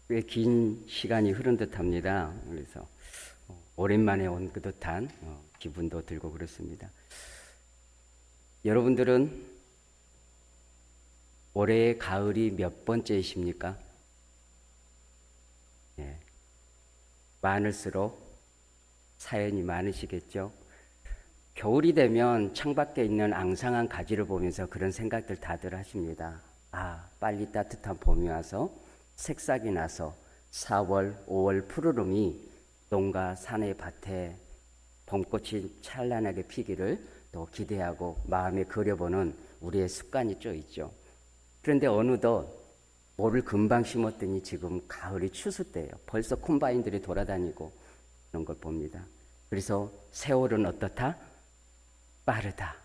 꽤 긴 시간이 흐른 듯합니다. 그래서 오랜만에 온 듯한 기분도 들고 그렇습니다. 여러분들은 올해의 가을이 몇 번째이십니까? 예, 많을수록 사연이 많으시겠죠? 겨울이 되면 창밖에 있는 앙상한 가지를 보면서 그런 생각들 다들 하십니다. 아, 빨리 따뜻한 봄이 와서 새싹이 나서 4월, 5월 푸르름이 농가 산의 밭에 봄꽃이 찬란하게 피기를 또 기대하고 마음에 그려보는 우리의 습관이 좀 있죠. 그런데 어느덧 뭐를 금방 심었더니 지금 가을이 추수 때예요. 벌써 콤바인들이 돌아다니고 그런 걸 봅니다. 그래서 세월은 어떻다? 빠르다.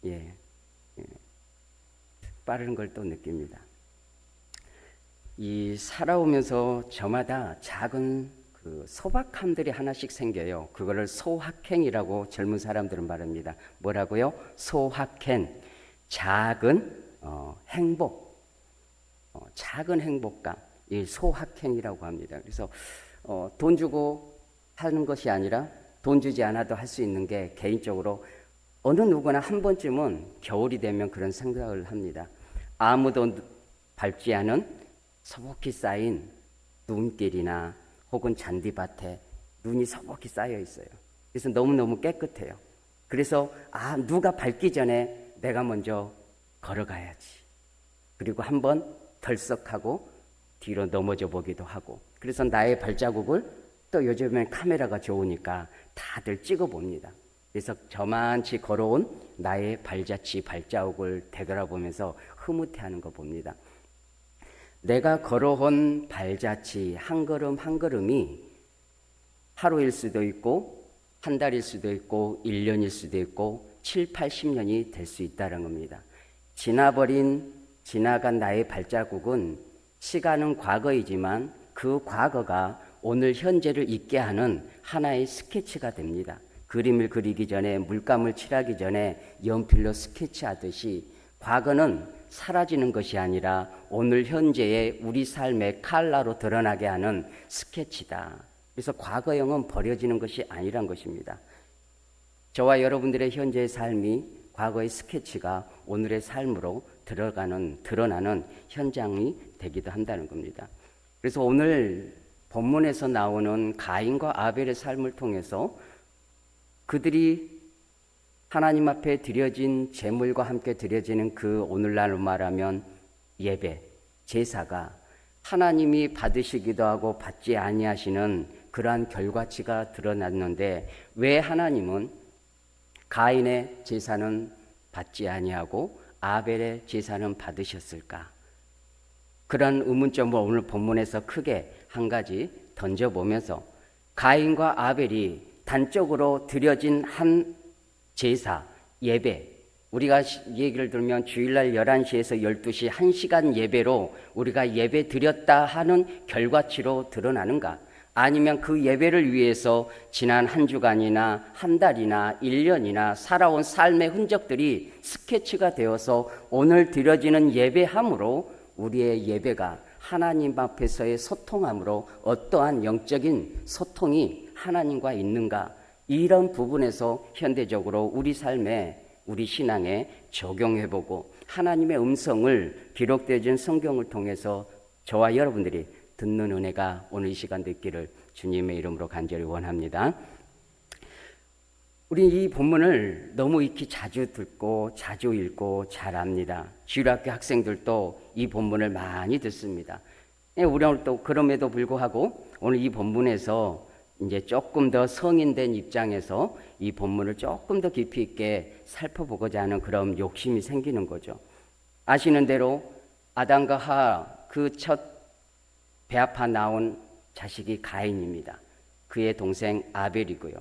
예, 예. 빠른 걸 또 느낍니다. 이 살아오면서 저마다 작은 그 소박함들이 하나씩 생겨요. 그거를 소확행이라고 젊은 사람들은 말합니다. 뭐라고요? 소확행. 작은 행복, 작은 행복감, 이 소확행이라고 합니다. 그래서 돈 주고 하는 것이 아니라 돈 주지 않아도 할 수 있는 게 개인적으로 어느 누구나 한 번쯤은 겨울이 되면 그런 생각을 합니다. 아무도 밟지 않은 서복히 쌓인 눈길이나 혹은 잔디밭에 눈이 서복히 쌓여 있어요. 그래서 너무너무 깨끗해요. 그래서 누가 밟기 전에 내가 먼저 걸어가야지. 그리고 한번 덜썩하고 뒤로 넘어져 보기도 하고. 그래서 나의 발자국을 또 요즘엔 카메라가 좋으니까 다들 찍어 봅니다. 그래서 저만치 걸어온 나의 발자국을 되돌아보면서 흐뭇해하는 거 봅니다. 내가 걸어온 발자취 한 걸음 한 걸음이 하루일 수도 있고 한 달일 수도 있고 1년일 수도 있고 7, 80년이 될 수 있다는 겁니다. 지나간 나의 발자국은 시간은 과거이지만 그 과거가 오늘 현재를 있게 하는 하나의 스케치가 됩니다. 그림을 그리기 전에 물감을 칠하기 전에 연필로 스케치하듯이 과거는 사라지는 것이 아니라 오늘 현재의 우리 삶의 칼라로 드러나게 하는 스케치다. 그래서 과거형은 버려지는 것이 아니란 것입니다. 저와 여러분들의 현재의 삶이 과거의 스케치가 오늘의 삶으로 드러나는 현장이 되기도 한다는 겁니다. 그래서 오늘 본문에서 나오는 가인과 아벨의 삶을 통해서 그들이 하나님 앞에 드려진 제물과 함께 드려지는 그 오늘날 말하면 예배, 제사가 하나님이 받으시기도 하고 받지 아니하시는 그러한 결과치가 드러났는데 왜 하나님은 가인의 제사는 받지 아니하고 아벨의 제사는 받으셨을까? 그런 의문점을 오늘 본문에서 크게 한 가지 던져보면서 가인과 아벨이 단적으로 드려진 한 제사, 예배, 우리가 얘기를 들면 주일날 11시에서 12시 1시간 예배로 우리가 예배 드렸다 하는 결과치로 드러나는가? 아니면 그 예배를 위해서 지난 한 주간이나 한 달이나 1년이나 살아온 삶의 흔적들이 스케치가 되어서 오늘 드려지는 예배함으로 우리의 예배가 하나님 앞에서의 소통함으로 어떠한 영적인 소통이 하나님과 있는가? 이런 부분에서 현대적으로 우리 삶에 우리 신앙에 적용해보고 하나님의 음성을 기록되어진 성경을 통해서 저와 여러분들이 듣는 은혜가 오늘 이 시간 듣기를 주님의 이름으로 간절히 원합니다. 우리 이 본문을 너무 익히 자주 듣고 자주 읽고 잘 압니다. 주일학교 학생들도 이 본문을 많이 듣습니다. 우리 오늘 또 그럼에도 불구하고 오늘 이 본문에서 이제 조금 더 성인된 입장에서 이 본문을 조금 더 깊이 있게 살펴보고자 하는 그런 욕심이 생기는 거죠. 아시는 대로 아담과 하와 그 첫 배아파 나온 자식이 가인입니다. 그의 동생 아벨이고요.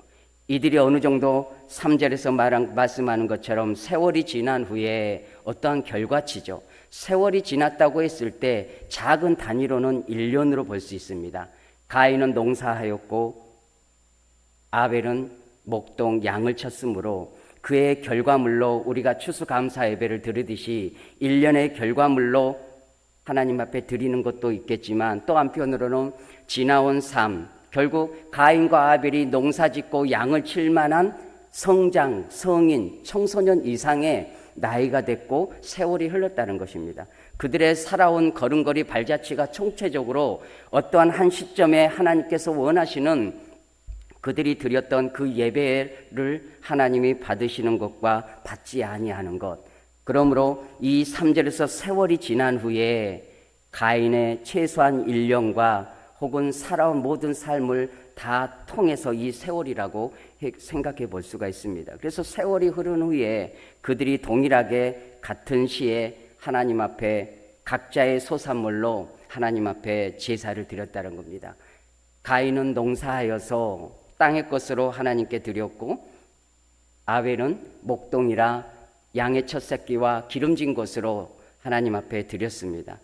이들이 어느 정도 3절에서 말씀하는 것처럼 세월이 지난 후에 어떠한 결과치죠. 세월이 지났다고 했을 때 작은 단위로는 1년으로 볼 수 있습니다. 가인은 농사하였고 아벨은 목동 양을 쳤으므로 그의 결과물로 우리가 추수감사 예배를 드리듯이 1년의 결과물로 하나님 앞에 드리는 것도 있겠지만 또 한편으로는 지나온 삶, 결국 가인과 아벨이 농사짓고 양을 칠 만한 성장, 성인, 청소년 이상의 나이가 됐고 세월이 흘렀다는 것입니다. 그들의 살아온 걸음걸이 발자취가 총체적으로 어떠한 한 시점에 하나님께서 원하시는 그들이 드렸던 그 예배를 하나님이 받으시는 것과 받지 아니하는 것. 그러므로 이 3절에서 세월이 지난 후에 가인의 최소한 1년과 혹은 살아온 모든 삶을 다 통해서 이 세월이라고 생각해 볼 수가 있습니다. 그래서 세월이 흐른 후에 그들이 동일하게 같은 시에 하나님 앞에 각자의 소산물로 하나님 앞에 제사를 드렸다는 겁니다. 가인은 농사하여서 땅의 것으로 하나님께 드렸고 아벨은 목동이라 양의 첫 새끼와 기름진 것으로 하나님 앞에 드렸습니다.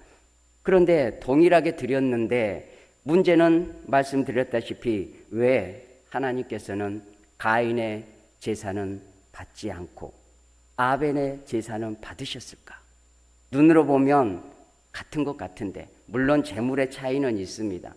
그런데 동일하게 드렸는데 문제는 말씀드렸다시피 왜 하나님께서는 가인의 제사는 받지 않고 아벨의 제사는 받으셨을까? 눈으로 보면 같은 것 같은데 물론 재물의 차이는 있습니다.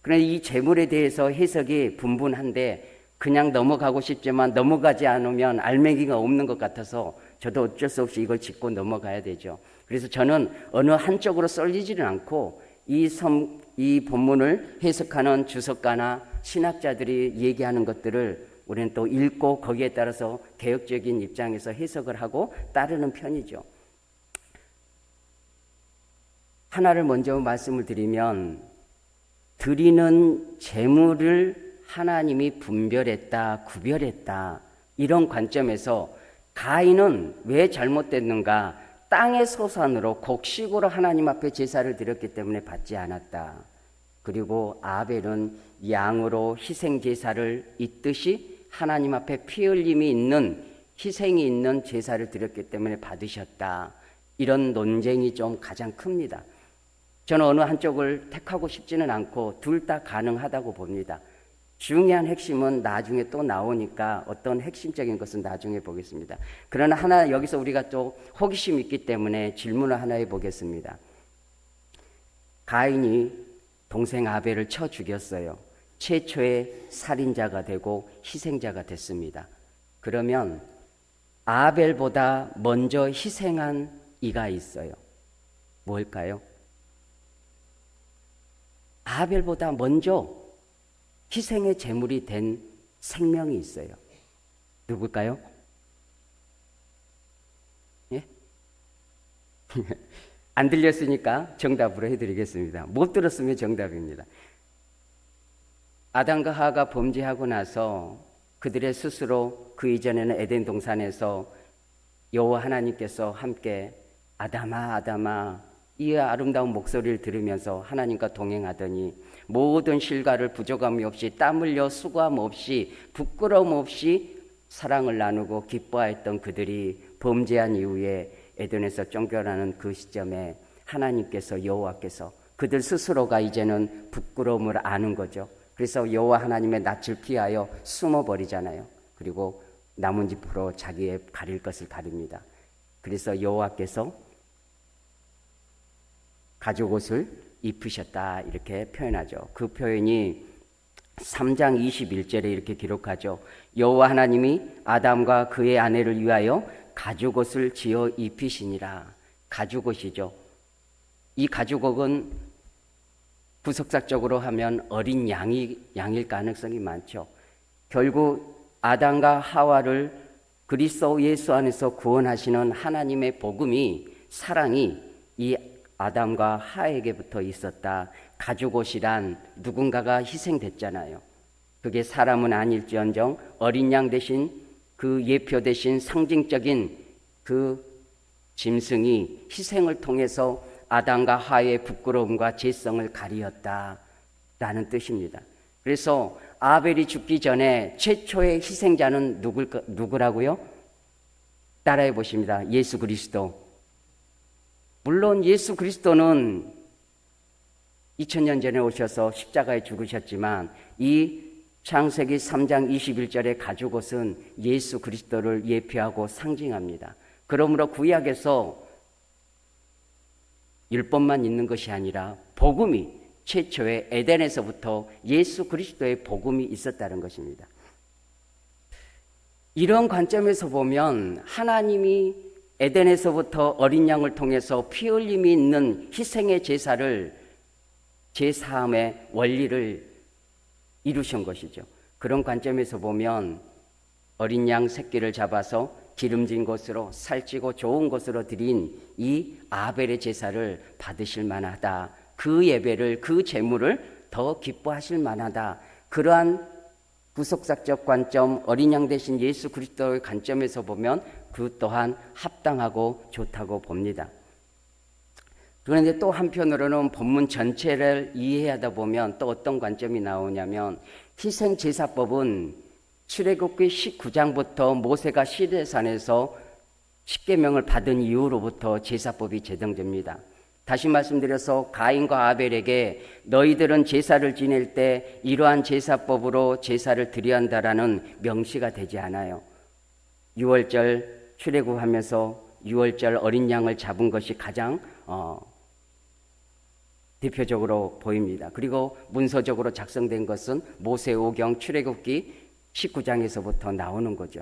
그런데 이 재물에 대해서 해석이 분분한데 그냥 넘어가고 싶지만 넘어가지 않으면 알맹이가 없는 것 같아서 저도 어쩔 수 없이 이걸 짚고 넘어가야 되죠. 그래서 저는 어느 한쪽으로 쏠리지는 않고 이 본문을 해석하는 주석가나 신학자들이 얘기하는 것들을 우리는 또 읽고 거기에 따라서 개혁적인 입장에서 해석을 하고 따르는 편이죠. 하나를 먼저 말씀을 드리면 드리는 재물을 하나님이 분별했다, 구별했다 이런 관점에서 가인은 왜 잘못됐는가? 땅의 소산으로 곡식으로 하나님 앞에 제사를 드렸기 때문에 받지 않았다. 그리고 아벨은 양으로 희생 제사를 잇듯이 하나님 앞에 피 흘림이 있는 희생이 있는 제사를 드렸기 때문에 받으셨다. 이런 논쟁이 좀 가장 큽니다. 저는 어느 한쪽을 택하고 싶지는 않고 둘 다 가능하다고 봅니다. 중요한 핵심은 나중에 또 나오니까 어떤 핵심적인 것은 나중에 보겠습니다. 그러나 하나 여기서 우리가 또 호기심이 있기 때문에 질문을 하나 해보겠습니다. 가인이 동생 아벨을 쳐 죽였어요. 최초의 살인자가 되고 희생자가 됐습니다. 그러면 아벨보다 먼저 희생한 이가 있어요. 뭘까요? 아벨보다 먼저 희생의 제물이 된 생명이 있어요. 누굴까요? 예? 안 들렸으니까 정답으로 해드리겠습니다. 못 들었으면 정답입니다. 아담과 하와가 범죄하고 나서 그들의 스스로 그 이전에는 에덴 동산에서 여호와 하나님께서 함께 아담아 아담아 이 아름다운 목소리를 들으면서 하나님과 동행하더니 모든 실과를 부족함이 없이 땀 흘려 수고함 없이 부끄러움 없이 사랑을 나누고 기뻐했던 그들이 범죄한 이후에 에덴에서 쫓겨나는 그 시점에 하나님께서 여호와께서 그들 스스로가 이제는 부끄러움을 아는 거죠. 그래서 여호와 하나님의 낯을 피하여 숨어버리잖아요. 그리고 나뭇잎으로 자기의 가릴 것을 가립니다. 그래서 여호와께서 가죽옷을 입으셨다 이렇게 표현하죠. 그 표현이 3장 21절에 이렇게 기록하죠. 여호와 하나님이 아담과 그의 아내를 위하여 가죽옷을 지어 입히시니라. 가죽옷이죠. 이 가죽옷은 부석사적으로 하면 어린 양일 가능성이 많죠. 결국 아담과 하와를 그리스도 예수 안에서 구원하시는 하나님의 복음이 사랑이 이 아담과 하에게부터 있었다. 가죽옷이란 누군가가 희생됐잖아요. 그게 사람은 아닐지언정 어린 양 대신 그 예표 대신 상징적인 그 짐승이 희생을 통해서 아담과 하의 부끄러움과 죄성을 가리었다라는 뜻입니다. 그래서 아벨이 죽기 전에 최초의 희생자는 누구라고요? 따라해 보십니다. 예수 그리스도. 물론 예수 그리스도는 2000년 전에 오셔서 십자가에 죽으셨지만 이 창세기 3장 21절의 가죽옷은 예수 그리스도를 예표하고 상징합니다. 그러므로 구약에서 율법만 있는 것이 아니라 복음이 최초의 에덴에서부터 예수 그리스도의 복음이 있었다는 것입니다. 이런 관점에서 보면 하나님이 에덴에서부터 어린 양을 통해서 피 흘림이 있는 희생의 제사를 제사함의 원리를 이루신 것이죠. 그런 관점에서 보면 어린 양 새끼를 잡아서 기름진 것으로 살찌고 좋은 것으로 드린 이 아벨의 제사를 받으실 만하다. 그 예배를, 그 제물을 더 기뻐하실 만하다. 그러한 구속사적 관점, 어린 양 대신 예수 그리스도의 관점에서 보면 그 또한 합당하고 좋다고 봅니다. 그런데 또 한편으로는 본문 전체를 이해하다 보면 또 어떤 관점이 나오냐면 희생제사법은 출애굽기 19장부터 모세가 시내산에서 십계명을 받은 이후로부터 제사법이 제정됩니다. 다시 말씀드려서 가인과 아벨에게 너희들은 제사를 지낼 때 이러한 제사법으로 제사를 드려야 한다라는 명시가 되지 않아요. 6월절 출애굽하면서 6월절 어린 양을 잡은 것이 가장 대표적으로 보입니다. 그리고 문서적으로 작성된 것은 모세오경 출애굽기 19장에서부터 나오는 거죠.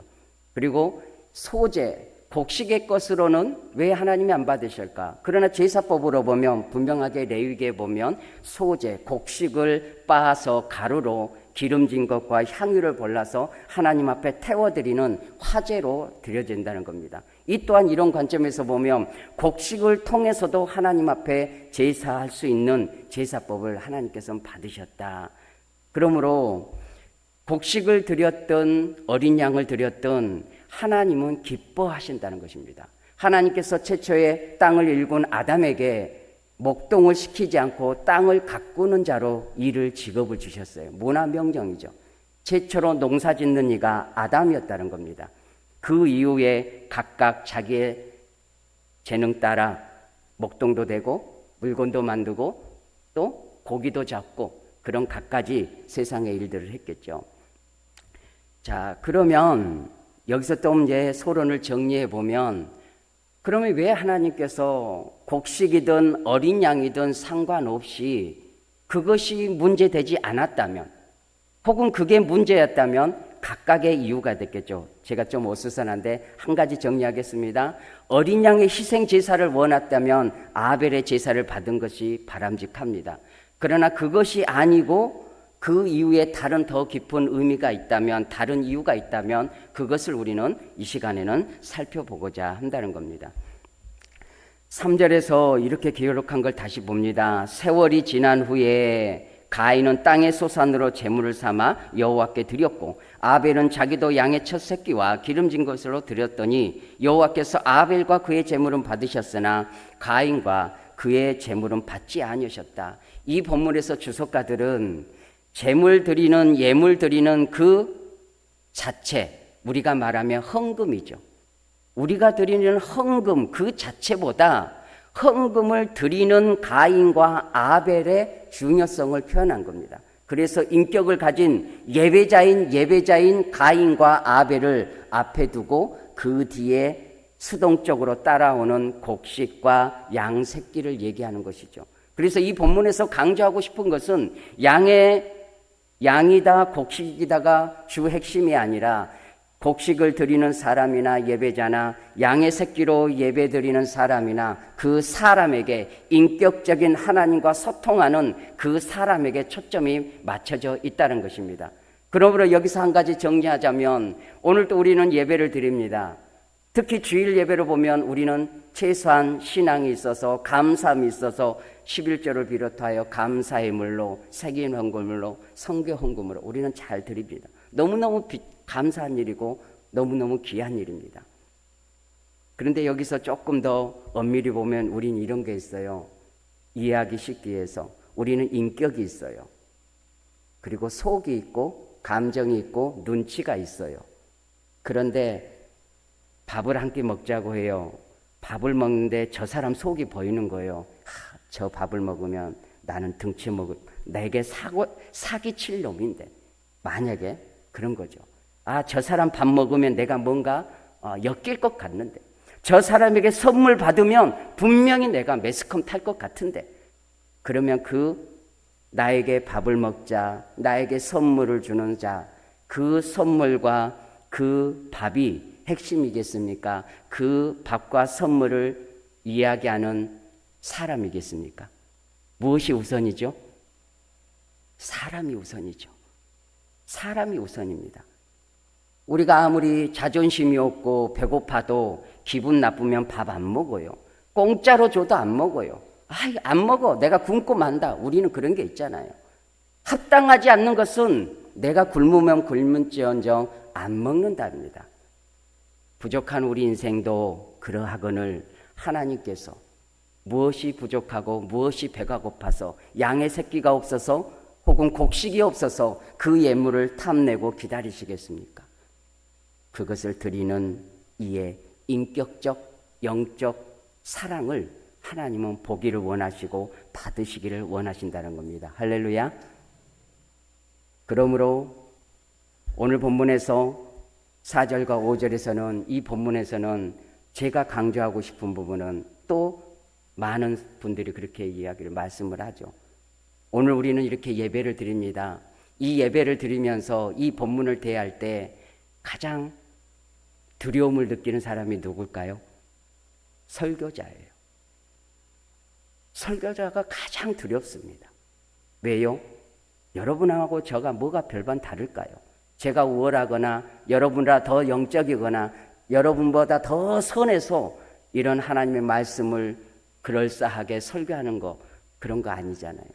그리고 소제, 곡식의 것으로는 왜 하나님이 안 받으실까? 그러나 제사법으로 보면 분명하게 레위기에 보면 소제, 곡식을 빻아서 가루로 기름진 것과 향유를 발라서 하나님 앞에 태워드리는 화제로 드려진다는 겁니다. 이 또한 이런 관점에서 보면 곡식을 통해서도 하나님 앞에 제사할 수 있는 제사법을 하나님께서는 받으셨다. 그러므로 곡식을 드렸던 어린 양을 드렸던 하나님은 기뻐하신다는 것입니다. 하나님께서 최초의 땅을 일군 아담에게 목동을 시키지 않고 땅을 가꾸는 자로 일을 직업을 주셨어요. 문화명령이죠. 최초로 농사 짓는 이가 아담이었다는 겁니다. 그 이후에 각각 자기의 재능 따라 목동도 되고 물건도 만들고 또 고기도 잡고 그런 갖가지 세상의 일들을 했겠죠. 자, 그러면 여기서 또 이제 서론을 정리해 보면 그러면 왜 하나님께서 곡식이든 어린 양이든 상관없이 그것이 문제되지 않았다면 혹은 그게 문제였다면 각각의 이유가 됐겠죠. 제가 좀 어수선한데 한 가지 정리하겠습니다. 어린 양의 희생 제사를 원했다면 아벨의 제사를 받은 것이 바람직합니다. 그러나 그것이 아니고 그 이후에 다른 더 깊은 의미가 있다면, 다른 이유가 있다면 그것을 우리는 이 시간에는 살펴보고자 한다는 겁니다. 3절에서 이렇게 기록한 걸 다시 봅니다. 세월이 지난 후에 가인은 땅의 소산으로 제물을 삼아 여호와께 드렸고 아벨은 자기도 양의 첫 새끼와 기름진 것으로 드렸더니 여호와께서 아벨과 그의 제물은 받으셨으나 가인과 그의 제물은 받지 아니하셨다. 이 본문에서 주석가들은 제물 드리는, 예물 드리는 그 자체, 우리가 말하면 헌금이죠. 우리가 드리는 헌금 그 자체보다 헌금을 드리는 가인과 아벨의 중요성을 표현한 겁니다. 그래서 인격을 가진 예배자인 가인과 아벨을 앞에 두고 그 뒤에 수동적으로 따라오는 곡식과 양 새끼를 얘기하는 것이죠. 그래서 이 본문에서 강조하고 싶은 것은 양이다 곡식이다가 주 핵심이 아니라 곡식을 드리는 사람이나 예배자나 양의 새끼로 예배 드리는 사람이나 그 사람에게 인격적인 하나님과 소통하는 그 사람에게 초점이 맞춰져 있다는 것입니다. 그러므로 여기서 한 가지 정리하자면 오늘도 우리는 예배를 드립니다. 특히 주일 예배를 보면 우리는 최소한 신앙이 있어서 감사함이 있어서 11조를 비롯하여 감사의 물로 새긴 헌금으로 성교 헌금으로 우리는 잘 드립니다. 너무너무 감사한 일이고 너무너무 귀한 일입니다. 그런데 여기서 조금 더 엄밀히 보면 우리는 이런 게 있어요. 이해하기 쉽기 위해서 우리는 인격이 있어요. 그리고 속이 있고 감정이 있고 눈치가 있어요. 그런데 밥을 한 끼 먹자고 해요. 밥을 먹는데 저 사람 속이 보이는 거예요. 저 밥을 먹으면 나는 등치 먹을 내게 사기칠 놈인데 만약에 그런 거죠. 저 사람 밥 먹으면 내가 뭔가 엮일 것 같는데 저 사람에게 선물 받으면 분명히 내가 매스컴 탈 것 같은데, 그러면 그 나에게 밥을 먹자, 나에게 선물을 주는 자, 그 선물과 그 밥이 핵심이겠습니까? 그 밥과 선물을 이야기하는 사람이겠습니까? 무엇이 우선이죠? 사람이 우선이죠. 사람이 우선입니다. 우리가 아무리 자존심이 없고 배고파도 기분 나쁘면 밥 안 먹어요. 공짜로 줘도 안 먹어요. 안 먹어. 내가 굶고 만다. 우리는 그런 게 있잖아요. 합당하지 않는 것은 내가 굶으면 굶은지언정 안 먹는답니다. 부족한 우리 인생도 그러하거늘 하나님께서 무엇이 부족하고 무엇이 배가 고파서 양의 새끼가 없어서 혹은 곡식이 없어서 그 예물을 탐내고 기다리시겠습니까? 그것을 드리는 이의 인격적, 영적 사랑을 하나님은 보기를 원하시고 받으시기를 원하신다는 겁니다. 할렐루야. 그러므로 오늘 본문에서 4절과 5절에서는, 이 본문에서는 제가 강조하고 싶은 부분은 또 많은 분들이 그렇게 이야기를 말씀을 하죠. 오늘 우리는 이렇게 예배를 드립니다. 이 예배를 드리면서 이 본문을 대할 때 가장 두려움을 느끼는 사람이 누굴까요? 설교자예요. 설교자가 가장 두렵습니다. 왜요? 여러분하고 저가 뭐가 별반 다를까요? 제가 우월하거나 여러분보다 더 영적이거나 여러분보다 더 선해서 이런 하나님의 말씀을 그럴싸하게 설교하는 거, 그런 거 아니잖아요.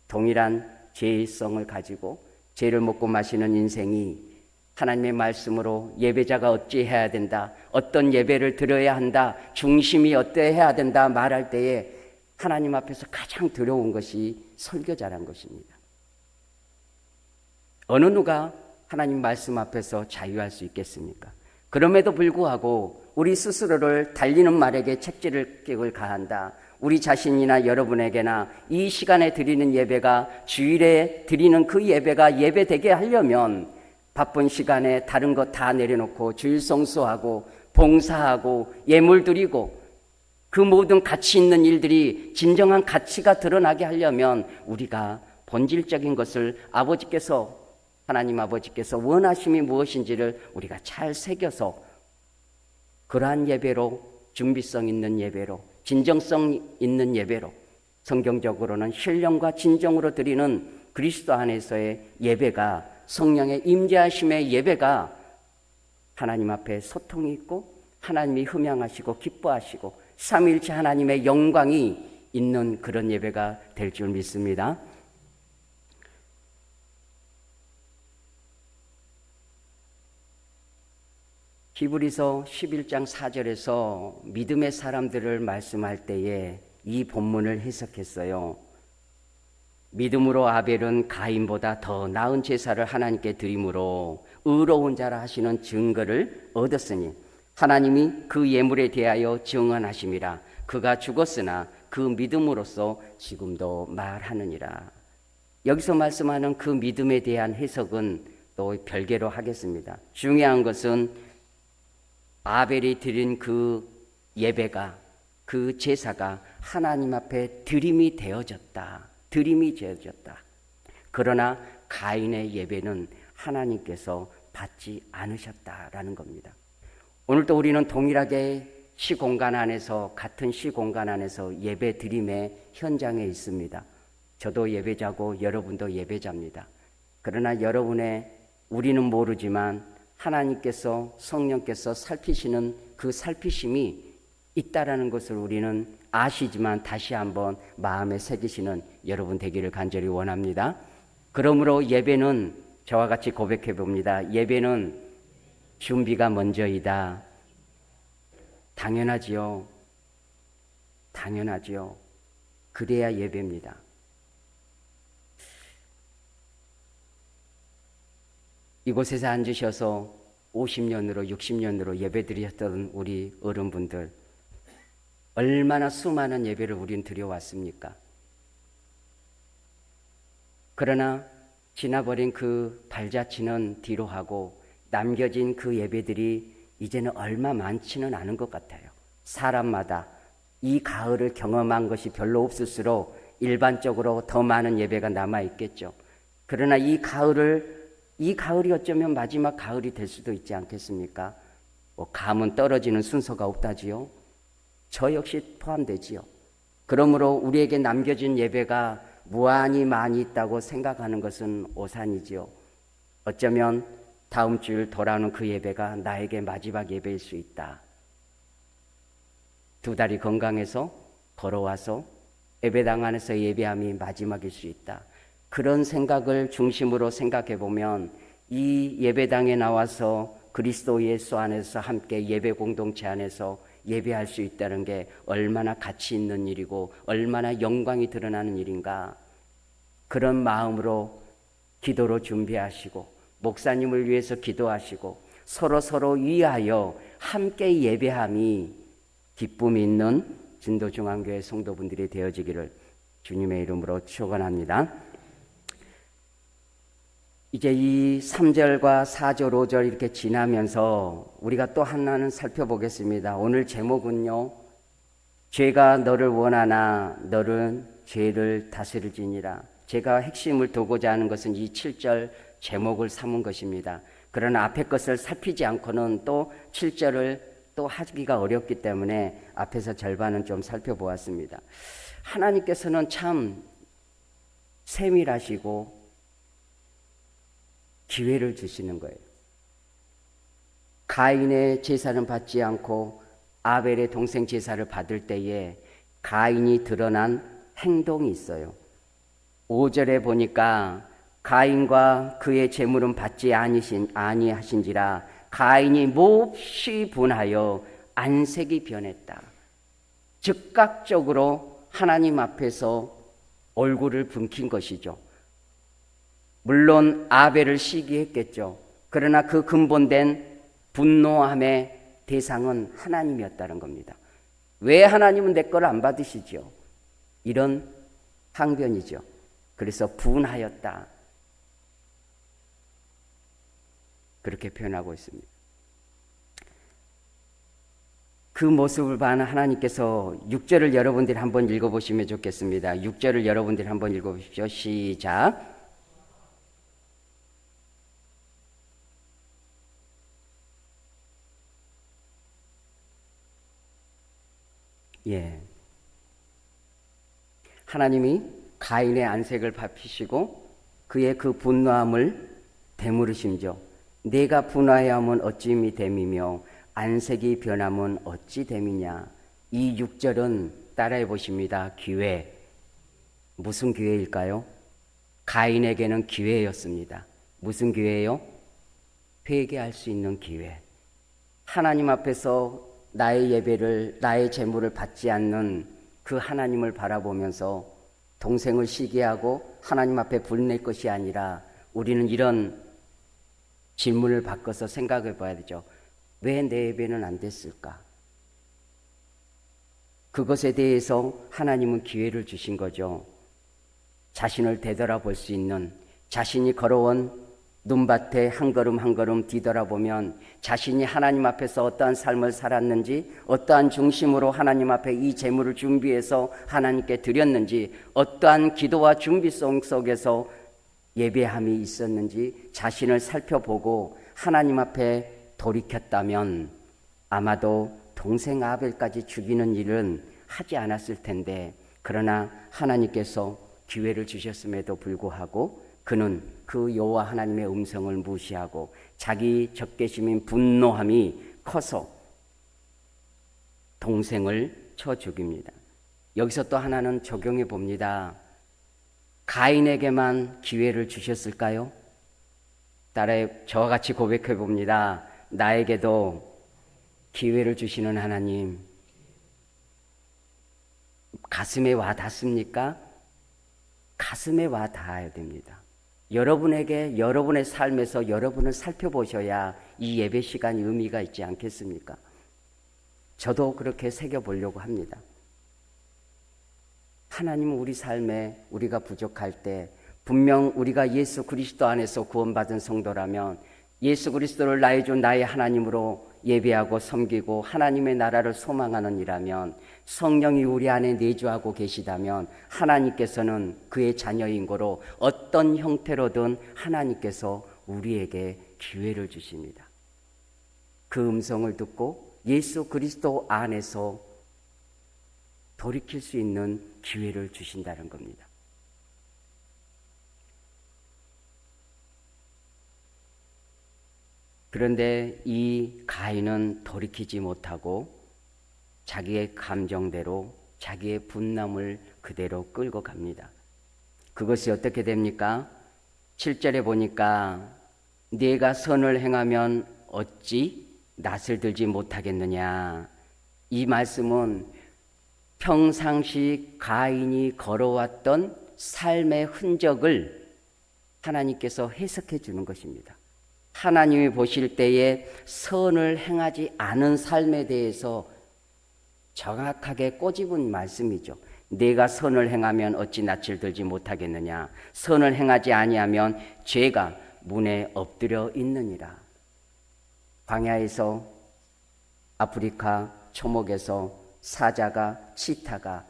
동일한 죄성을 가지고 죄를 먹고 마시는 인생이 하나님의 말씀으로 예배자가 어찌해야 된다, 어떤 예배를 드려야 한다, 중심이 어떠해야 된다 말할 때에 하나님 앞에서 가장 두려운 것이 설교자란 것입니다. 어느 누가 하나님 말씀 앞에서 자유할 수 있겠습니까? 그럼에도 불구하고 우리 스스로를 달리는 말에게 책임을 가한다. 우리 자신이나 여러분에게나 이 시간에 드리는 예배가, 주일에 드리는 그 예배가 예배되게 하려면 바쁜 시간에 다른 것 다 내려놓고 주일 성수하고 봉사하고 예물 드리고 그 모든 가치 있는 일들이 진정한 가치가 드러나게 하려면 우리가 본질적인 것을 하나님 아버지께서 원하심이 무엇인지를 우리가 잘 새겨서 그러한 예배로, 준비성 있는 예배로, 진정성 있는 예배로, 성경적으로는 신령과 진정으로 드리는 그리스도 안에서의 예배가, 성령의 임재하심의 예배가 하나님 앞에 소통이 있고 하나님이 흠양하시고 기뻐하시고 삼위일체 하나님의 영광이 있는 그런 예배가 될 줄 믿습니다. 히브리서 11장 4절에서 믿음의 사람들을 말씀할 때에 이 본문을 해석했어요. 믿음으로 아벨은 가인보다 더 나은 제사를 하나님께 드림으로 의로운 자라 하시는 증거를 얻었으니 하나님이 그 예물에 대하여 증언하심이라. 그가 죽었으나 그 믿음으로써 지금도 말하느니라. 여기서 말씀하는 그 믿음에 대한 해석은 또 별개로 하겠습니다. 중요한 것은 아벨이 드린 그 예배가, 그 제사가 하나님 앞에 드림이 되어졌다. 그러나 가인의 예배는 하나님께서 받지 않으셨다라는 겁니다. 오늘도 우리는 동일하게 시공간 안에서, 같은 시공간 안에서 예배 드림의 현장에 있습니다. 저도 예배자고 여러분도 예배자입니다. 그러나 우리는 모르지만 하나님께서, 성령께서 살피시는 그 살피심이 있다라는 것을 우리는 아시지만 다시 한번 마음에 새기시는 여러분 되기를 간절히 원합니다. 그러므로 예배는, 저와 같이 고백해 봅니다. 예배는 준비가 먼저이다. 당연하지요. 그래야 예배입니다. 이곳에서 앉으셔서 50년으로 60년으로 예배드렸던 우리 어른분들, 얼마나 수많은 예배를 우린 드려왔습니까? 그러나 지나버린 그 발자취는 뒤로 하고 남겨진 그 예배들이 이제는 얼마 많지는 않은 것 같아요. 사람마다 이 가을을 경험한 것이 별로 없을수록 일반적으로 더 많은 예배가 남아있겠죠. 그러나 이 가을이 어쩌면 마지막 가을이 될 수도 있지 않겠습니까? 감은 떨어지는 순서가 없다지요. 저 역시 포함되지요. 그러므로 우리에게 남겨진 예배가 무한히 많이 있다고 생각하는 것은 오산이지요. 어쩌면 다음 주일 돌아오는 그 예배가 나에게 마지막 예배일 수 있다. 두 다리 건강해서 걸어와서 예배당 안에서 예배함이 마지막일 수 있다. 그런 생각을 중심으로 생각해 보면 이 예배당에 나와서 그리스도 예수 안에서 함께 예배 공동체 안에서 예배할 수 있다는 게 얼마나 가치 있는 일이고 얼마나 영광이 드러나는 일인가. 그런 마음으로 기도로 준비하시고 목사님을 위해서 기도하시고 서로 위하여 함께 예배함이 기쁨이 있는 진도중앙교회 성도분들이 되어지기를 주님의 이름으로 축원합니다. 이제 이 3절과 4절, 5절 이렇게 지나면서 우리가 또 하나는 살펴보겠습니다. 오늘 제목은요, 죄가 너를 원하나 너는 죄를 다스릴지니라. 제가 핵심을 두고자 하는 것은 이 7절 제목을 삼은 것입니다. 그러나 앞에 것을 살피지 않고는 또 7절을 또 하기가 어렵기 때문에 앞에서 절반은 좀 살펴보았습니다. 하나님께서는 참 세밀하시고 기회를 주시는 거예요. 가인의 제사는 받지 않고 아벨의 동생 제사를 받을 때에 가인이 드러난 행동이 있어요. 5절에 보니까 가인과 그의 재물은 받지 아니하신지라 가인이 몹시 분하여 안색이 변했다. 즉각적으로 하나님 앞에서 얼굴을 붉힌 것이죠. 물론 아벨을 시기했겠죠. 그러나 그 근본된 분노함의 대상은 하나님이었다는 겁니다. 왜 하나님은 내 걸 안 받으시죠? 이런 항변이죠. 그래서 분하였다. 그렇게 표현하고 있습니다. 그 모습을 본 하나님께서 6절을 여러분들이 한번 읽어보시면 좋겠습니다. 6절을 여러분들이 한번 읽어보십시오. 시작. 하나님이 가인의 안색을 밟히시고 그의 그 분노함을 되물으심죠. 내가 분하여함은 어찌미 됨이며 안색이 변함은 어찌 됨이냐. 이 6절은 따라해 보십니다. 기회. 무슨 기회일까요? 가인에게는 기회였습니다. 무슨 기회예요? 회개할 수 있는 기회. 하나님 앞에서 나의 예배를, 나의 제물을 받지 않는 그 하나님을 바라보면서 동생을 시기하고 하나님 앞에 불낼 것이 아니라 우리는 이런 질문을 바꿔서 생각해 봐야 되죠. 왜 내 예배는 안 됐을까? 그것에 대해서 하나님은 기회를 주신 거죠. 자신을 되돌아볼 수 있는, 자신이 걸어온 눈밭에 한 걸음 한 걸음 뒤돌아보면 자신이 하나님 앞에서 어떠한 삶을 살았는지, 어떠한 중심으로 하나님 앞에 이 제물을 준비해서 하나님께 드렸는지, 어떠한 기도와 준비성 속에서 예배함이 있었는지 자신을 살펴보고 하나님 앞에 돌이켰다면 아마도 동생 아벨까지 죽이는 일은 하지 않았을 텐데, 그러나 하나님께서 기회를 주셨음에도 불구하고 그는 그 여호와 하나님의 음성을 무시하고 자기 적개심인 분노함이 커서 동생을 쳐 죽입니다. 여기서 또 하나는 적용해 봅니다. 가인에게만 기회를 주셨을까요? 따라해 저와 같이 고백해 봅니다. 나에게도 기회를 주시는 하나님, 가슴에 와 닿습니까? 가슴에 와 닿아야 됩니다. 여러분에게 여러분의 삶에서 여러분을 살펴보셔야 이 예배 시간이 의미가 있지 않겠습니까? 저도 그렇게 새겨보려고 합니다. 하나님은 우리 삶에 우리가 부족할 때 분명 우리가 예수 그리스도 안에서 구원받은 성도라면 예수 그리스도를 나의 주 나의 하나님으로 예배하고 섬기고 하나님의 나라를 소망하는 이라면, 성령이 우리 안에 내주하고 계시다면 하나님께서는 그의 자녀인 거로 어떤 형태로든 하나님께서 우리에게 기회를 주십니다. 그 음성을 듣고 예수 그리스도 안에서 돌이킬 수 있는 기회를 주신다는 겁니다. 그런데 이 가인은 돌이키지 못하고 자기의 감정대로 자기의 분남을 그대로 끌고 갑니다. 그것이 어떻게 됩니까? 7절에 보니까 네가 선을 행하면 어찌 낯을 들지 못하겠느냐. 이 말씀은 평상시 가인이 걸어왔던 삶의 흔적을 하나님께서 해석해 주는 것입니다. 하나님이 보실 때에 선을 행하지 않은 삶에 대해서 정확하게 꼬집은 말씀이죠. 내가 선을 행하면 어찌 낯을 들지 못하겠느냐. 선을 행하지 아니하면 죄가 문에 엎드려 있느니라. 광야에서 아프리카 초목에서 사자가 치타가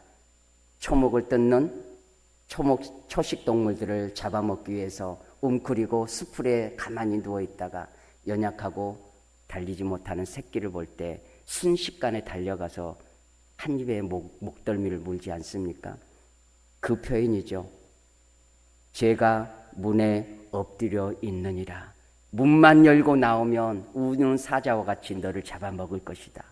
초목을 뜯는 초식 동물들을 잡아먹기 위해서 웅크리고 수풀에 가만히 누워있다가 연약하고 달리지 못하는 새끼를 볼 때 순식간에 달려가서 한 입에 목덜미를 물지 않습니까? 그 표현이죠. 죄가 문에 엎드려 있느니라. 문만 열고 나오면 우는 사자와 같이 너를 잡아먹을 것이다.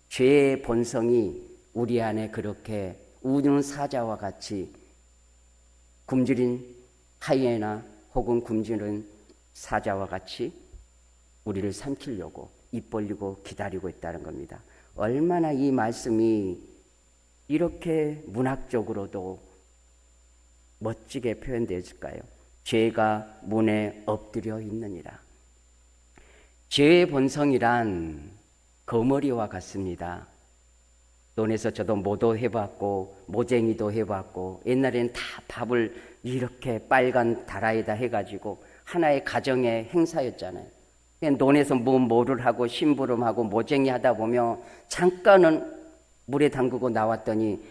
죄의 본성이 우리 안에 그렇게 우는 사자와 같이 굶주린 하이에나 혹은 굶주린 사자와 같이 우리를 삼키려고 입 벌리고 기다리고 있다는 겁니다. 얼마나 이 말씀이 이렇게 문학적으로도 멋지게 표현되었을까요? 죄가 문에 엎드려 있느니라. 죄의 본성이란 거머리와 같습니다. 논에서 저도 모도 해봤고 모쟁이도 해봤고 옛날에는 다 밥을 이렇게 빨간 다라에다 해가지고 하나의 가정의 행사였잖아요. 논에서 모를 하고 심부름하고 모쟁이 하다 보면 잠깐은 물에 담그고 나왔더니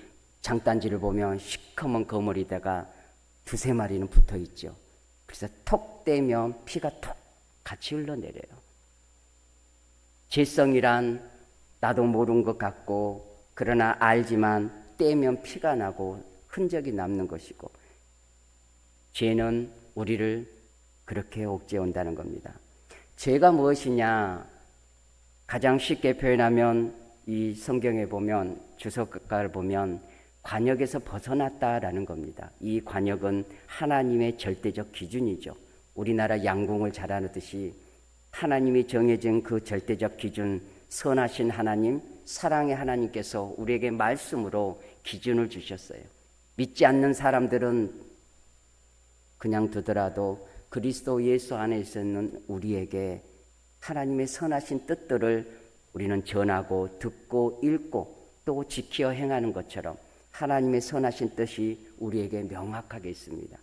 장단지를 보면 시커먼 거머리다가 두세 마리는 붙어 있죠. 그래서 톡 떼면 피가 톡 같이 흘러내려요. 죄성이란 나도 모르는 것 같고 그러나 알지만 떼면 피가 나고 흔적이 남는 것이고, 죄는 우리를 그렇게 옥죄온다는 겁니다. 죄가 무엇이냐? 가장 쉽게 표현하면 이 성경에 보면 주석가를 보면 관역에서 벗어났다라는 겁니다. 이 관역은 하나님의 절대적 기준이죠. 우리나라 양궁을 잘 아듯이 하나님이 정해진 그 절대적 기준, 선하신 하나님, 사랑의 하나님께서 우리에게 말씀으로 기준을 주셨어요. 믿지 않는 사람들은 그냥 두더라도 그리스도 예수 안에 있는 우리에게 하나님의 선하신 뜻들을 우리는 전하고 듣고 읽고 또 지키어 행하는 것처럼 하나님의 선하신 뜻이 우리에게 명확하게 있습니다.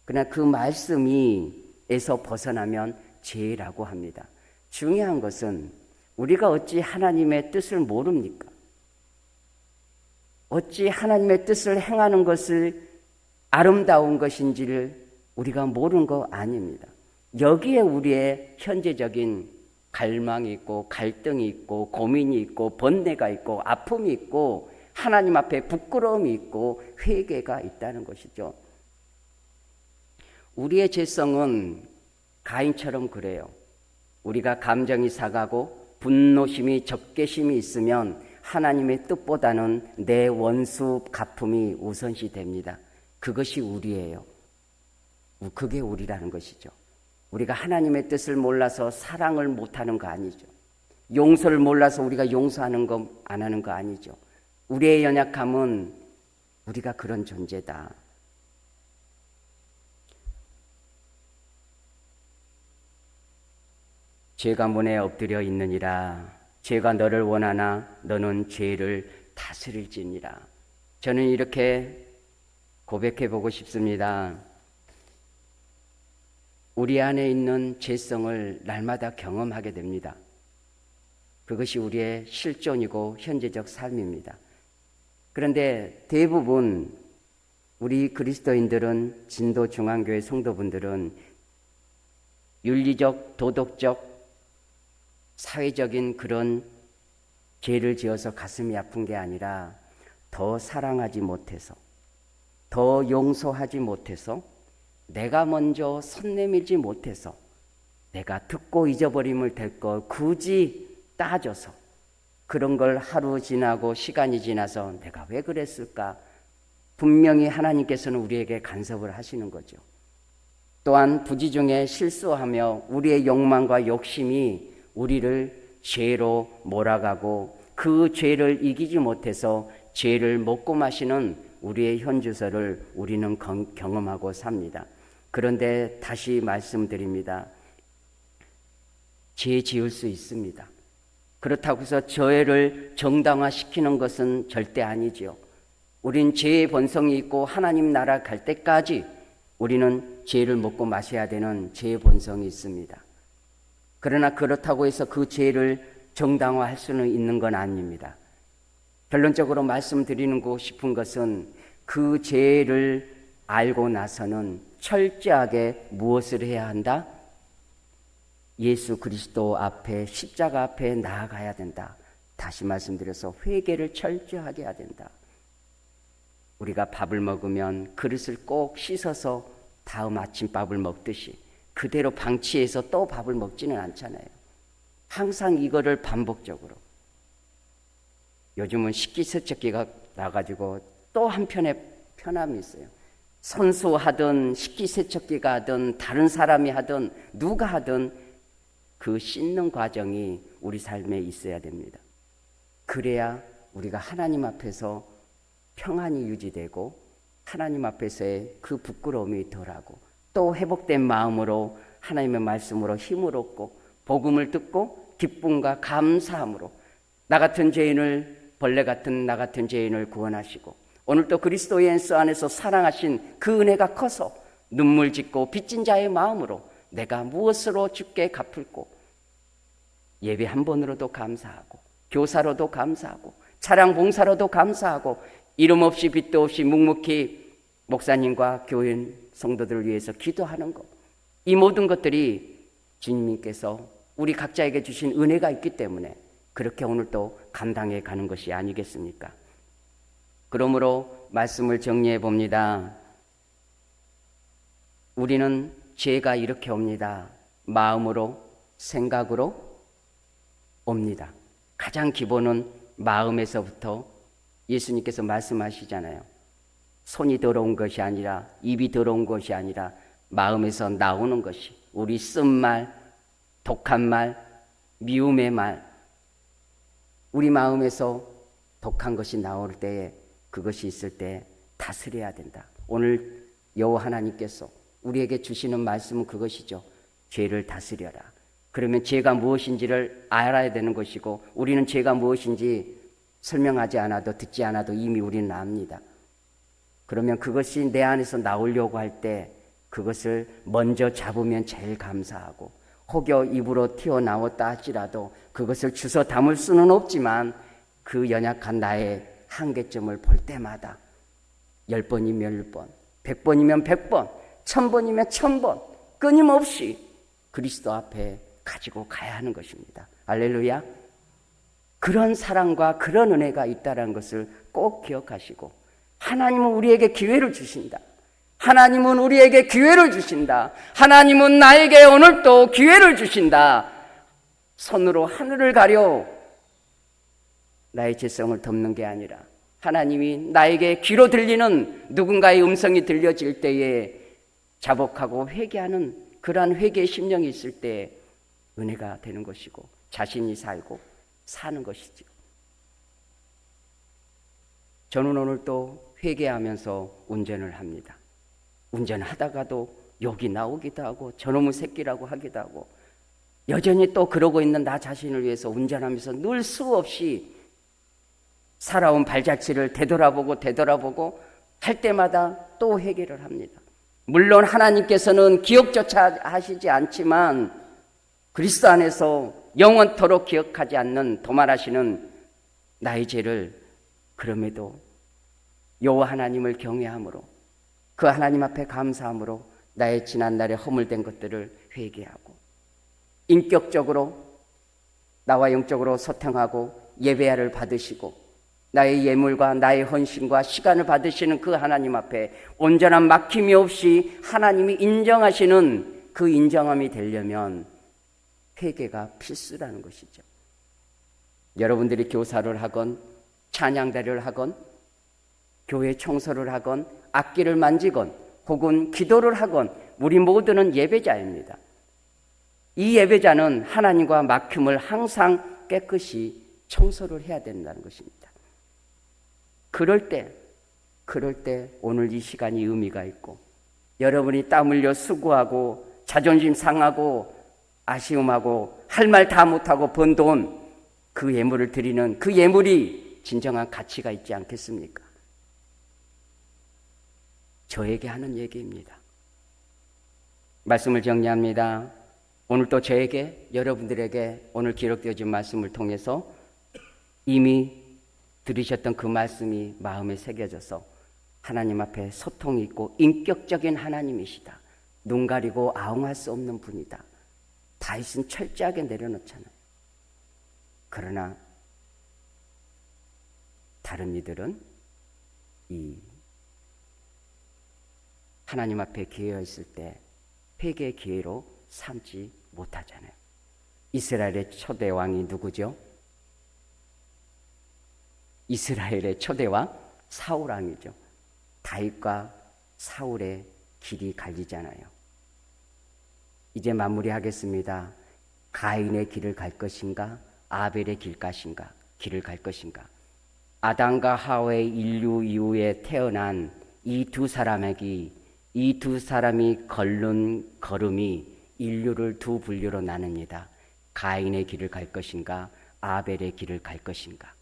그러나 그 말씀에서 벗어나면 죄라고 합니다. 중요한 것은 우리가 어찌 하나님의 뜻을 모릅니까? 어찌 하나님의 뜻을 행하는 것을 아름다운 것인지를 우리가 모르는 거 아닙니다. 여기에 우리의 현재적인 갈망이 있고 갈등이 있고 고민이 있고 번뇌가 있고 아픔이 있고 하나님 앞에 부끄러움이 있고 회개가 있다는 것이죠. 우리의 죄성은 가인처럼 그래요. 우리가 감정이 상하고 분노심이 적개심이 있으면 하나님의 뜻보다는 내 원수 갚음이 우선시 됩니다. 그것이 우리예요. 그게 우리라는 것이죠. 우리가 하나님의 뜻을 몰라서 사랑을 못하는 거 아니죠. 용서를 몰라서 우리가 용서하는 거 안 하는 거 아니죠. 우리의 연약함은 우리가 그런 존재다. 죄가 문에 엎드려 있느니라. 죄가 너를 원하나 너는 죄를 다스릴지니라. 저는 이렇게 고백해 보고 싶습니다. 우리 안에 있는 죄성을 날마다 경험하게 됩니다. 그것이 우리의 실존이고 현재적 삶입니다. 그런데 대부분 우리 그리스도인들은, 진도 중앙교회 성도분들은 윤리적, 도덕적, 사회적인 그런 죄를 지어서 가슴이 아픈 게 아니라 더 사랑하지 못해서, 더 용서하지 못해서, 내가 먼저 손 내밀지 못해서, 내가 듣고 잊어버림을 될 걸 굳이 따져서, 그런 걸 하루 지나고 시간이 지나서 내가 왜 그랬을까? 분명히 하나님께서는 우리에게 간섭을 하시는 거죠. 또한 부지 중에 실수하며 우리의 욕망과 욕심이 우리를 죄로 몰아가고 그 죄를 이기지 못해서 죄를 먹고 마시는 우리의 현주소를 우리는 경험하고 삽니다. 그런데 다시 말씀드립니다. 죄 지을 수 있습니다. 그렇다고 해서 죄를 정당화시키는 것은 절대 아니지요. 우린 죄의 본성이 있고 하나님 나라 갈 때까지 우리는 죄를 먹고 마셔야 되는 죄의 본성이 있습니다. 그러나 그렇다고 해서 그 죄를 정당화할 수는 있는 건 아닙니다. 결론적으로 말씀드리고 싶은 것은 그 죄를 알고 나서는 철저하게 무엇을 해야 한다? 예수 그리스도 앞에, 십자가 앞에 나아가야 된다. 다시 말씀드려서 회개를 철저하게 해야 된다. 우리가 밥을 먹으면 그릇을 꼭 씻어서 다음 아침밥을 먹듯이 그대로 방치해서 또 밥을 먹지는 않잖아요. 항상 이거를 반복적으로. 요즘은 식기세척기가 나가지고 또 한편의 편함이 있어요. 선수하든 식기세척기가 하든 다른 사람이 하든 누가 하든 그 씻는 과정이 우리 삶에 있어야 됩니다. 그래야 우리가 하나님 앞에서 평안이 유지되고 하나님 앞에서의 그 부끄러움이 덜하고 또 회복된 마음으로 하나님의 말씀으로 힘을 얻고 복음을 듣고 기쁨과 감사함으로 나 같은 죄인을, 벌레 같은 나 같은 죄인을 구원하시고 오늘 또 그리스도의 엔스 안에서 사랑하신 그 은혜가 커서 눈물 짓고 빚진 자의 마음으로 내가 무엇으로 주께 갚을꼬. 예배 한 번으로도 감사하고 교사로도 감사하고 차량 봉사로도 감사하고 이름 없이 빚도 없이 묵묵히 목사님과 교인 성도들을 위해서 기도하는 것, 이 모든 것들이 주님께서 우리 각자에게 주신 은혜가 있기 때문에 그렇게 오늘 또 감당해 가는 것이 아니겠습니까? 그러므로 말씀을 정리해 봅니다. 우리는 죄가 이렇게 옵니다. 마음으로, 생각으로 옵니다. 가장 기본은 마음에서부터 예수님께서 말씀하시잖아요. 손이 더러운 것이 아니라, 입이 더러운 것이 아니라 마음에서 나오는 것이, 우리 쓴 말, 독한 말, 미움의 말, 우리 마음에서 독한 것이 나올 때에, 그것이 있을 때 다스려야 된다. 오늘 여호와 하나님께서 우리에게 주시는 말씀은 그것이죠. 죄를 다스려라. 그러면 죄가 무엇인지를 알아야 되는 것이고, 우리는 죄가 무엇인지 설명하지 않아도, 듣지 않아도 이미 우리는 압니다. 그러면 그것이 내 안에서 나오려고 할 때 그것을 먼저 잡으면 제일 감사하고, 혹여 입으로 튀어나왔다 할지라도 그것을 주워 담을 수는 없지만 그 연약한 나의 한계점을 볼 때마다 10번이면 10번, 100번이면 100번, 1000번이면 1000번 끊임없이 그리스도 앞에 가지고 가야 하는 것입니다. 할렐루야. 그런 사랑과 그런 은혜가 있다는 것을 꼭 기억하시고, 하나님은 우리에게 기회를 주신다. 하나님은 우리에게 기회를 주신다. 하나님은 나에게 오늘도 기회를 주신다. 손으로 하늘을 가려 나의 죄성을 덮는 게 아니라, 하나님이 나에게 귀로 들리는 누군가의 음성이 들려질 때에 자복하고 회개하는 그러한 회개의 심령이 있을 때 은혜가 되는 것이고, 자신이 살고 사는 것이죠. 저는 오늘 또 회개하면서 운전을 합니다. 운전하다가도 욕이 나오기도 하고 저놈의 새끼라고 하기도 하고, 여전히 또 그러고 있는 나 자신을 위해서 운전하면서 늘 수없이 살아온 발자취를 되돌아보고 할 때마다 또 회개를 합니다. 물론 하나님께서는 기억조차 하시지 않지만 그리스도 안에서 영원토록 기억하지 않는 도말하시는 나의 죄를 그럼에도 여호와 하나님을 경외함으로 그 하나님 앞에 감사함으로 나의 지난날에 허물된 것들을 회개하고 인격적으로 나와 영적으로 소통하고 예배를 받으시고 나의 예물과 나의 헌신과 시간을 받으시는 그 하나님 앞에 온전한 막힘이 없이 하나님이 인정하시는 그 인정함이 되려면 회개가 필수라는 것이죠. 여러분들이 교사를 하건 찬양대를 하건 교회 청소를 하건 악기를 만지건 혹은 기도를 하건 우리 모두는 예배자입니다. 이 예배자는 하나님과 막힘을 항상 깨끗이 청소를 해야 된다는 것입니다. 그럴 때 오늘 이 시간이 의미가 있고 여러분이 땀 흘려 수고하고 자존심 상하고 아쉬움하고 할 말 다 못하고 번 돈 그 예물을 드리는 그 예물이 진정한 가치가 있지 않겠습니까? 저에게 하는 얘기입니다. 말씀을 정리합니다. 오늘 또 저에게 여러분들에게 오늘 기록되어진 말씀을 통해서 이미 들으셨던 그 말씀이 마음에 새겨져서 하나님 앞에 소통이 있고 인격적인 하나님이시다. 눈 가리고 아웅할 수 없는 분이다. 다윗은 철저하게 내려놓잖아요. 그러나 다른 이들은 이 하나님 앞에 기회가 있을 때 회개의 기회로 삼지 못하잖아요. 이스라엘의 초대 왕이 누구죠? 이스라엘의 초대 왕 사울 왕이죠. 다윗과 사울의 길이 갈리잖아요. 이제 마무리하겠습니다. 가인의 길을 갈 것인가? 아벨의 길을 갈 것인가? 아담과 하와의 인류 이후에 태어난 이 두 사람이 걸른 걸음이 인류를 두 분류로 나눕니다. 가인의 길을 갈 것인가? 아벨의 길을 갈 것인가?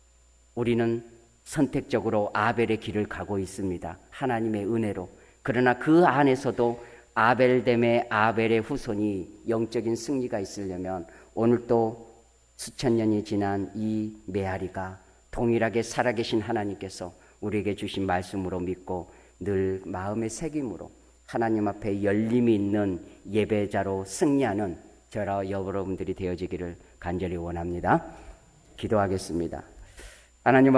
우리는 선택적으로 아벨의 길을 가고 있습니다. 하나님의 은혜로. 그러나 그 안에서도 아벨됨의 아벨의 후손이 영적인 승리가 있으려면 오늘 또 수천 년이 지난 이 메아리가 동일하게 살아계신 하나님께서 우리에게 주신 말씀으로 믿고 늘 마음의 새김으로 하나님 앞에 열림이 있는 예배자로 승리하는 저와 여러분들이 되어지기를 간절히 원합니다. 기도하겠습니다. 하나님